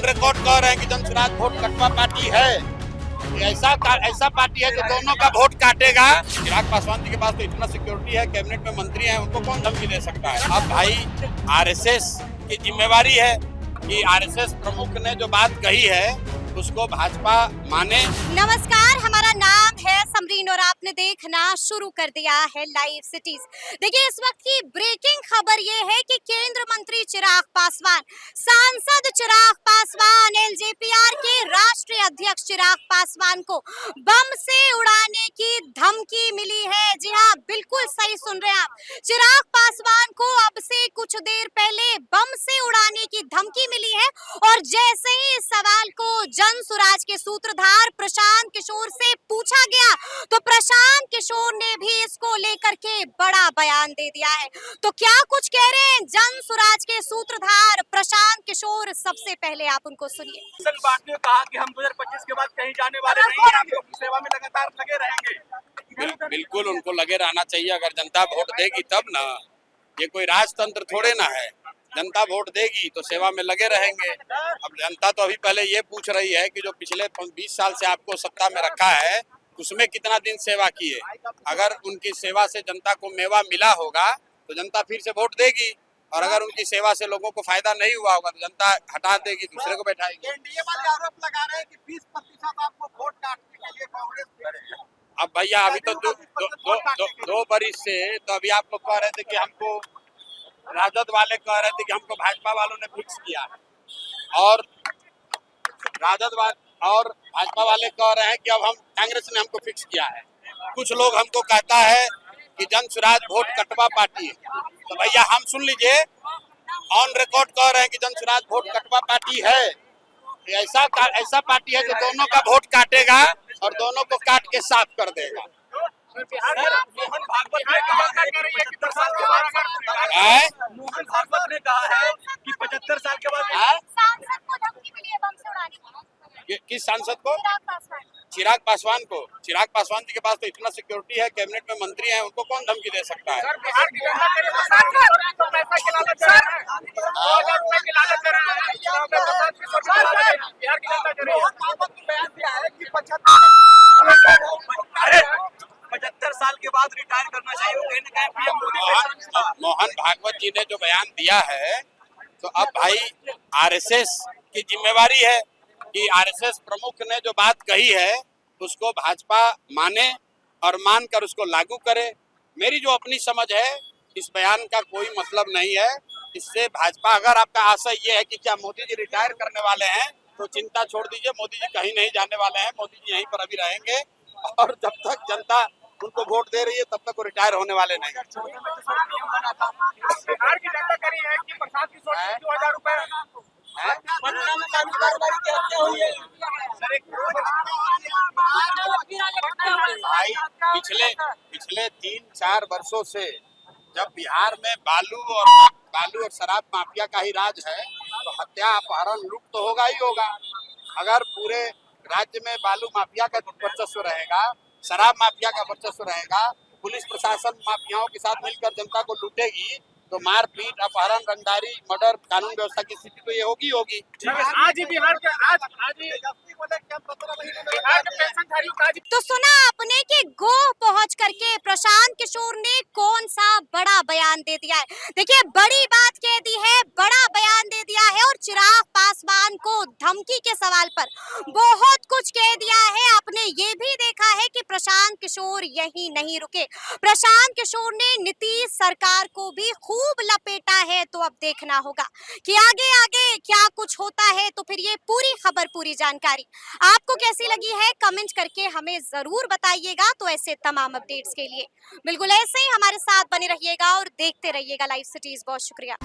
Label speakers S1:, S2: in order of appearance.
S1: Record कह रहे हैं कि जनसुराज वोट कटवा पार्टी है। ये ऐसा पार्टी है जो दोनों का वोट काटेगा। चिराग पासवान जी के पास तो इतना सिक्योरिटी है, कैबिनेट में मंत्री हैं, उनको कौन धमकी दे सकता है। अब भाई आरएसएस की जिम्मेवारी है कि आरएसएस प्रमुख ने जो बात कही है उसको भाजपा माने।
S2: नमस्कार, हमारा नाम है समरीन और आपने देखना शुरू कर दिया है लाइव सिटीज। देखिए, इस वक्त की ब्रेकिंग खबर ये है कि केंद्र मंत्री चिराग पासवान, सांसद चिराग पासवान, एलजेपीआर के राष्ट्रीय अध्यक्ष चिराग पासवान को बम से उड़ाने की धमकी मिली है। जी हाँ, बिल्कुल सही सुन रहे हैं आप। चिराग पासवान को अब से कुछ देर पहले बम से उड़ाने की धमकी मिली है और जैसे ही इस सवाल को जन सुराज के सूत्रधार प्रशांत किशोर से पूछा गया तो प्रशांत किशोर ने भी इसको लेकर के बड़ा बयान दे दिया है। तो क्या कुछ कह रहे हैं जन सुराज के सूत्रधार प्रशांत किशोर, सबसे पहले आप उनको सुनिए।
S3: पार्टी ने कहा कि हम 2025 के बाद कहीं जाने वाले नहीं हैं, हम लोग सेवा में लगातार लगे रहेंगे।
S1: बिल्कुल उनको लगे रहना चाहिए। अगर जनता वोट देगी तब ना, ये कोई राजतंत्र थोड़े ना है। जनता वोट देगी तो सेवा में लगे रहेंगे। अब जनता तो अभी पहले ये पूछ रही है कि जो पिछले 20 साल से आपको सत्ता में रखा है उसमें कितना दिन सेवा किए। अगर उनकी सेवा से जनता को मेवा मिला होगा तो जनता फिर से वोट देगी, और अगर उनकी सेवा से लोगों को फायदा नहीं हुआ होगा तो जनता हटा देगी, दूसरे को बैठाएगी।
S3: एनडीए वाले आरोप लगा रहे हैं कि 20% आपको वोट काटने के लिए कांग्रेस।
S1: अब भैया अभी तो दो बरिस से तो अभी आप लोग कह रहे थे कि हमको, राजद वाले कह रहे थे कि हमको भाजपा वालों ने फिक्स किया है, और भाजपा वाले कह रहे हैं कि अब हम कांग्रेस ने हमको फिक्स किया है। कुछ लोग हमको कहता है कि जन सुराज वोट कटवा पार्टी है। तो भैया हम सुन लीजिए, ऑन रिकॉर्ड कह रहे हैं कि जन सुराज वोट कटवा पार्टी है। ये ऐसा पार्टी है जो दोनों का वोट काटेगा और दोनों को काट के साफ कर देगा।
S3: मोहन भागवत ने कहा है कि 75 साल के बाद मोहन भागवत ने कहा है कि 75 साल के बाद
S2: सांसद को धमकी मिली है बम से उड़ाने की।
S1: किस सांसद को? चिराग पासवान को। चिराग पासवान जी के पास तो इतना सिक्योरिटी है, कैबिनेट में मंत्री हैं, उनको कौन धमकी दे सकता है।
S3: अरे 75 साल के बाद रिटायर करना चाहिए, कहीं ना कहीं पीएम मोदी।
S1: मोहन भागवत जी ने जो बयान दिया है, तो अब भाई आरएसएस की जिम्मेवारी है कि आरएसएस प्रमुख ने जो बात कही है उसको भाजपा माने और मानकर उसको लागू करे। मेरी जो अपनी समझ है, इस बयान का कोई मतलब नहीं है। इससे भाजपा, अगर आपका आशय ये है कि क्या मोदी जी रिटायर करने वाले हैं तो चिंता छोड़ दीजिए, मोदी जी कहीं नहीं जाने वाले हैं। मोदी जी यहीं पर अभी रहेंगे और जब तक जनता उनको वोट दे रही है तब तक वो रिटायर होने वाले नहीं।
S3: बिहार की जनता करी है कि प्रशांत किशोर 2000 रुपए
S1: भाई पिछले 3-4 वर्षों से जब बिहार में बालू और शराब माफिया का ही राज है तो हत्या, अपहरण, लूट तो होगा ही होगा। अगर पूरे राज्य में बालू माफिया का वर्चस्व रहेगा, शराब माफिया का वर्चस्व रहेगा, पुलिस प्रशासन माफियाओं के साथ मिलकर जनता को लूटेगी तो मारपीट, अपहरण, रंगदारी, मर्डर, कानून व्यवस्था की स्थिति तो ये होगी।
S3: आज ही बिहार के
S2: तो सुना आपने कि गोह पहुंच करके प्रशांत किशोर ने कौन सा बड़ा बयान दे दिया है। देखिए, बड़ी बात कह दी है, बड़ा बयान दे दिया है और चिराग पासवान को धमकी के सवाल पर बहुत कुछ कह दिया है। आपने ये भी देखा है कि प्रशांत किशोर यही नहीं रुके। प्रशांत किशोर ने नीतीश सरकार को भी खूब लपेटा है। तो अब देखना होगा कि आगे आगे क्या कुछ होता है। तो फिर ये पूरी खबर, पूरी जानकारी आपको कैसी लगी है, कमेंट करके हमें जरूर बताइएगा। तो ऐसे तमाम अपडेट्स के लिए बिल्कुल ऐसे ही हमारे साथ बने रहिएगा और देखते रहिएगा लाइव सिटीज। बहुत शुक्रिया।